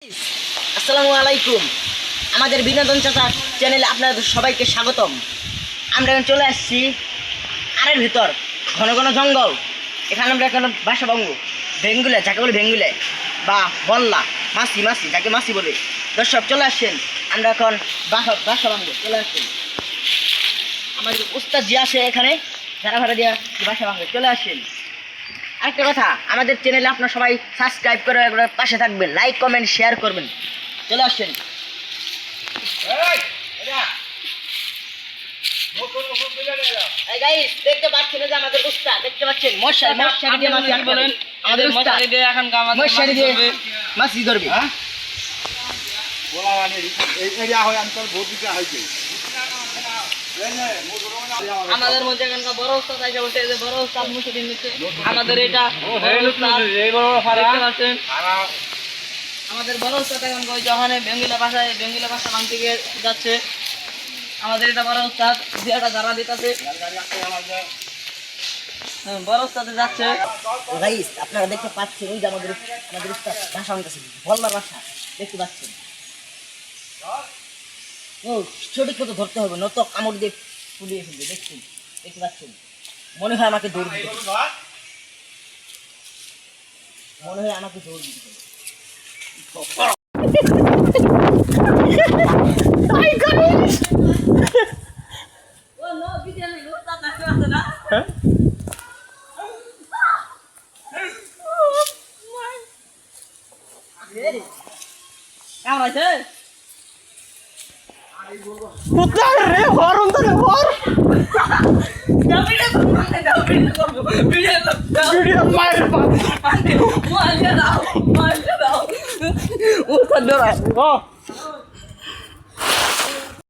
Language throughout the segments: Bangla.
আসসালামু আলাইকুম। আমাদের বিনোদন চাচা চ্যানেলে আপনাদের সবাইকে স্বাগতম। আমরা এখন চলে আসছি আরের ভিতর, ঘন ঘন জঙ্গল। এখানে আমরা এখন বাসা বাংবো, ভেঙ্গুলে যাকে বলে ভেঙ্গুলে বা বল্লা, মাসি মাসি যাকে মাসি বলে। দর্শক চলে আসছেন, আমরা এখন বাসা বাংবো, চলে আসছেন। আমাদের উস্তাদ জি আসে এখানে যারা ভাড়া দিয়া বাসা বাংবে, চলে আসছেন। আরেকটা কথা, আমাদের চ্যানেলে আপনারা সবাই সাবস্ক্রাইব করে পাশে থাকবেন, লাইক কমেন্ট শেয়ার করবেন। চলে আসছেন। দেখতে পাচ্ছেন যে আমাদের উস্তাদ, দেখতে পাচ্ছেন মশারি দিয়ে মাছ বলেন, আমাদের মশারি দিয়ে এখন মশারি দিয়ে মাছ ধরবে। আমাদের মধ্যে এখানকার বড় উস্তাদ আছে, বলতে যে বড় উস্তাদ মুসলিম নিচ্ছে আমাদের এটা আমাদের বড় উস্তাদ এখন যখন বেঙ্গিলা ভাষা ভাঙতে গিয়ে যাচ্ছে। আমাদের এটা বড় উস্তাদ একটা যারা দিতেছে, বড় উস্তাদে যাচ্ছে। গাইস আপনারা দেখতে পাচ্ছেন ওই যে আমাদের উস্তাদ ভাষা ভাঙতেছে, বল্লার ভাষা দেখতে পাচ্ছেন। ও সঠিক মতো ধরতে হবে, নত কামড় দিয়ে ফুলিয়ে ফেলবে। দেখতে পাচ্ছেন, মনে হয় আমাকে দৌড় দিতে হবে, মনে হয় আমাকে দৌড় দিতে হবে। কেমন আছে কোথায় রে হরন তো রে হর ভিডিও মাইর পা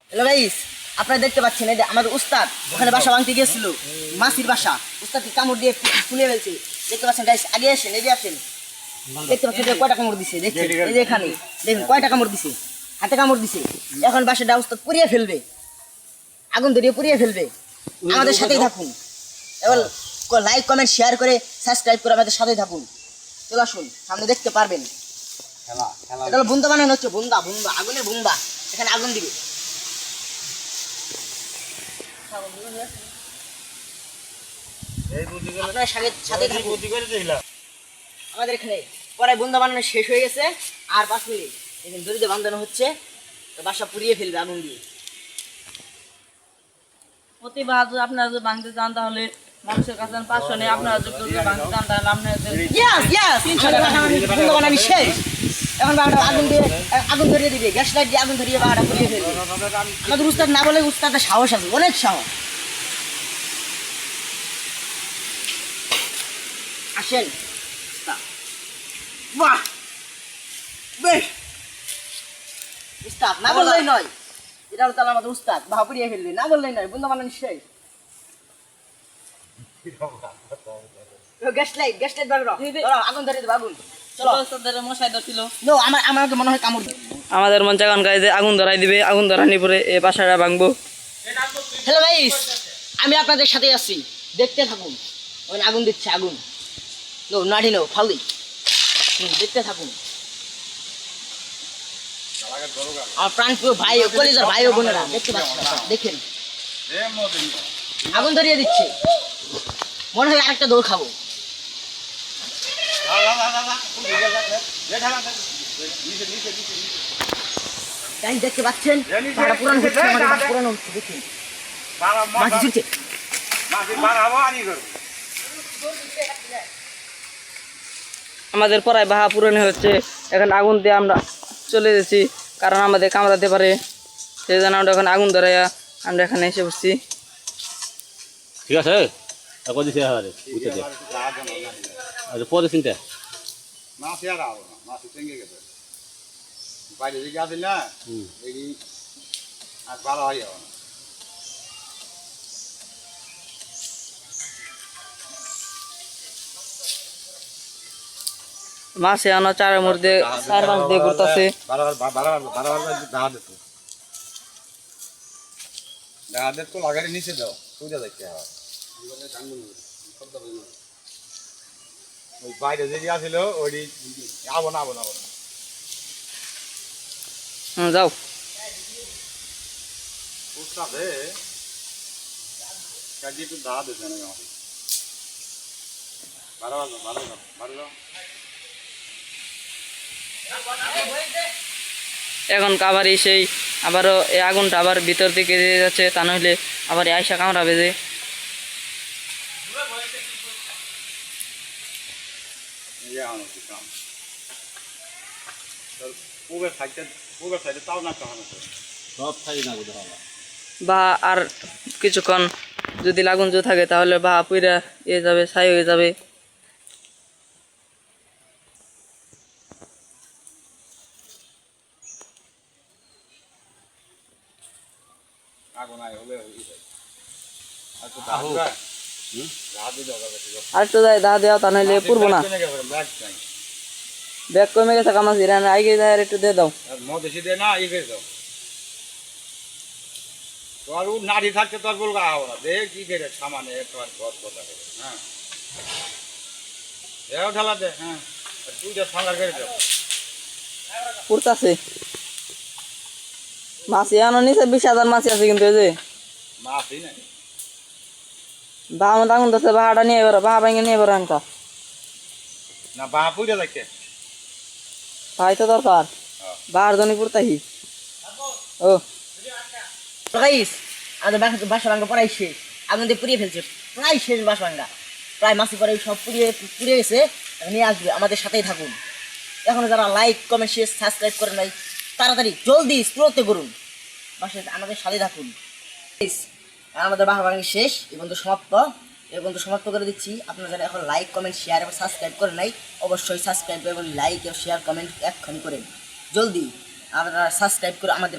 হ্যালো গাইস, আপনারা দেখতে পাচ্ছেন এই যে আমাদের উস্তাদ ওখানে বাসা ভাঙতে গিয়েছিল, মাসির বাসা। উস্তাদকে কামড় দিয়ে ফুলে ফেলছে, দেখতে পাচ্ছেন গাইস। আগে আসেন, এই যে আসেন, দেখতে পাচ্ছেন কয়টা কামড় দিছে, দেখছেন এই যে এখানে দেখুন কয়টা কামড় দিছে, হাতে কামড় দিছে। এখন বাসাটা উস্তাদ পুড়িয়ে ফেলবে, আগুন ধরিয়ে পুড়িয়ে ফেলবে। আমাদের সাথেই থাকুন, এবার লাইক কমেন্ট শেয়ার করে সাবস্ক্রাইব করে আমাদের সাথেই থাকুন। চলে আসুন, সামনে দেখতে পারবেন। এটা হলো বুন্দা বানানো হচ্ছে, বুন্দা আগুনের বুন্দা। এখানে আগুন দিবে, আমাদের এখানে পরে বুন্দা বানানো শেষ হয়ে গেছে। আর 5 মিনিট এখানে দড়িতে বাঁধানো হচ্ছে, বাসা পুড়িয়ে ফেলবে আগুন দিয়ে। প্রতিবার আপনারা যদি ভাঙতে চান তাহলে মানুষের কাছে 500 নেই, আপনারা যদি ভাঙতে চান তাহলে আপনাদের শেষ। এখন আগুন ধরিয়ে দিবে, গ্যাস লাইট দিয়ে আগুন ধরিয়ে বাড়া পুড়িয়ে ফেলবে। আমাদের উস্তাদ না বলে উস্তাদের সাহস আছে, অনেক সাহস। আসেন, বাহ বেশ উস্তাদ না বললেই নয়, এটা হলো তাহলে আমাদের উস্তাদ বাহা পুড়িয়ে ফেলবে, না বললেই নয়। বন্ধু বানানো শেষ। গ্যাস লাইট আগুন ধরে দেবো, আগুন। আমাকে মনে হয় কামড় আমাদের মন চাগান গাইতে আগুন ধরাই দিবে, আগুন ধরানি পরে এই বাসাটা ভাঙবো। হ্যালো গাইস, আমি আপনাদের সাথে আছি, দেখতে থাকুন। ওখানে আগুন দিচ্ছে, আগুন নাড়ি নো ফালি, দেখতে থাকুন। আমার প্রাণপ্রিয় ভাই ও কলিজার ভাই ও বোনেরা দেখতে পাচ্ছেন, দেখেন আগুন ধরিয়ে দিচ্ছে। মনে হয় আরেকটা দৌড় খাবো। দেখতে পাচ্ছেন পুরানো হচ্ছে, পুরানো হচ্ছে, দেখুন মাটি ছুটছে। আমাদের পড়ায় বাহা পুরানো হচ্ছে, এখন আগুন দিয়ে আমরা চলে যাচ্ছি, কারণ আমাদের কামড়াতে পারে, সেই জন্য আমরা এখন আগুন ধরাইয়া আমরা এখানে এসে বসছি। ঠিক আছে, পরে চিন্তা বাইরে দিকে আসিল না, আর ভালো হয় না। মাছে আনা চারের মধ্যে 4 মাস দিয়ে ঘুরতেছে। নিচে দাও, সোজা দেখতে হয়। ওই বাইরে যে আসিল ওই আবো না যাও। উস্তাদে কাজে একটু দাঁড়া দিতে না আমাকে বারো এখন আবারই সেই আবারও এই আগুনটা আবার ভিতর দিকে দিয়ে যাচ্ছে, তা নইলে আবার এই আয়সা কামড়াবে যে। ইয়ে আনো কি কাম পূবের সাইডে তাও না খাওয়ানো সব সাইডে না বুঝতে হবে বা আর কিছুক্ষণ যদি লাগুন যদি থাকে তাহলে বা পুইরা ইয়ে যাবে, ছাই হয়ে যাবে। আগুন আয় হলে আর তো রাত দিতে হবে আর একটু যাই দা দেওয়া, তা নইলে পুরবো না। ব্যাগ কমে গেছে কামাছি রান্না আগে যায়, আর একটু দিয়ে দাও। মদ এসে দে না ই করে দাও তো আর ও নারী থাকতে তো আর বলবো আহো না দেখ কি করে সামানে তোমার ঘর কথা হ্যাঁ এও ঢালা দে হ্যাঁ তুই যা সাঙ্গার করে দাও পুরতাছে মাছি আনো নিচে 20,000 মাছি আছে, কিন্তু এই যে মাছই নাই বাহা মতো আগুন ধরছে, বাহাটা নিয়ে এবার বাহা ভাঙে নিয়ে এবার আনতা না বাহা পুইটা দেখে ভাই তো দরকার বাহার জন্য পুরতাহি। ও গাইস আমাদের বাসা ভাঙ্গা প্রায় শেষ, আগুন দিয়ে পুড়িয়ে ফেলছে, প্রায় শেষ বাসা ভাঙ্গা, প্রায় মাছি পরে সব পুড়িয়ে গেছে। নিয়ে আসবে, আমাদের সাথেই থাকুন। এখনো যারা লাইক কমেন্ট শেয়ার সাবস্ক্রাইব করেন নাই তাড়াতাড়ি জলদি স্ক্রোতে করুন, বাসায় আমাদের সাথে থাকুন। Guys, আমাদের বাসা ভাঙ্গা শেষ, এই পর্যন্ত সমাপ্ত করে দিচ্ছি। আপনারা যারা এখন লাইক কমেন্ট শেয়ার এবং সাবস্ক্রাইব করেন নাই অবশ্যই সাবস্ক্রাইব এবং লাইক এবং শেয়ার কমেন্ট এক্ষুনি করেন, জলদি আপনারা সাবস্ক্রাইব করে আমাদের